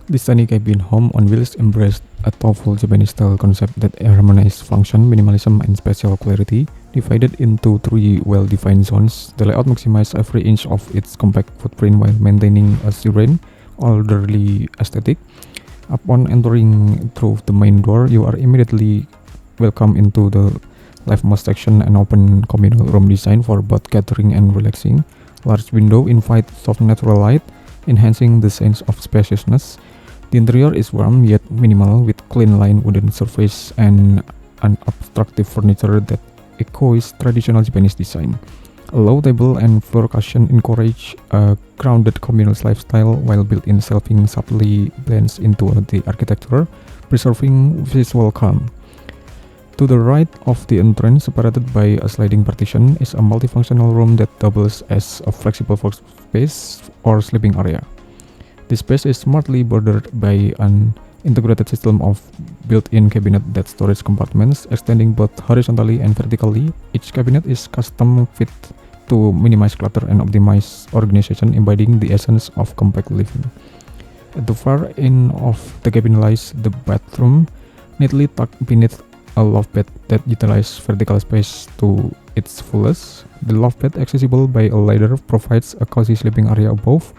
This tiny cabin home on wheels embraced a thoughtful Japanese-style concept that harmonized function, minimalism, and spatial clarity. Divided into three well-defined zones, the layout maximizes every inch of its compact footprint while maintaining a serene, orderly aesthetic. Upon entering through the main door, you are immediately welcomed into the leftmost section, an open communal room designed for both gathering and relaxing. Large window invite soft natural light, enhancing the sense of spaciousness. The interior is warm yet minimal, with clean lined wooden surface and unobstructive furniture that echoes traditional Japanese design. A low table and floor cushion encourage a grounded communal lifestyle, while built-in shelving subtly blends into the architecture, preserving visual calm. To the right of the entrance, separated by a sliding partition, is a multifunctional room that doubles as a flexible workspace or sleeping area. This space is smartly bordered by an integrated system of built-in cabinet that storage compartments, extending both horizontally and vertically. Each cabinet is custom-fit to minimize clutter and optimize organization, embodying the essence of compact living. At the far end of the cabin lies the bathroom, neatly tucked beneath a loft bed that utilizes vertical space to its fullest. The loft bed, accessible by a ladder, provides a cozy sleeping area above,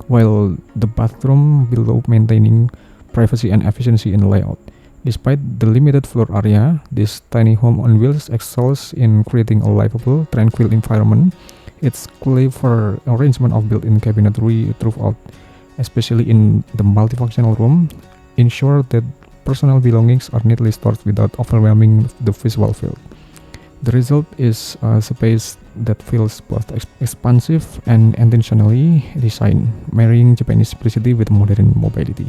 while the bathroom below maintaining privacy and efficiency in layout. Despite the limited floor area, this tiny home on wheels excels in creating a livable, tranquil environment. Its clever arrangement of built-in cabinetry throughout, especially in the multifunctional room, ensure that personal belongings are neatly stored without overwhelming the visual field. The result is a space that feels both expansive and intentionally designed, marrying Japanese simplicity with modern mobility.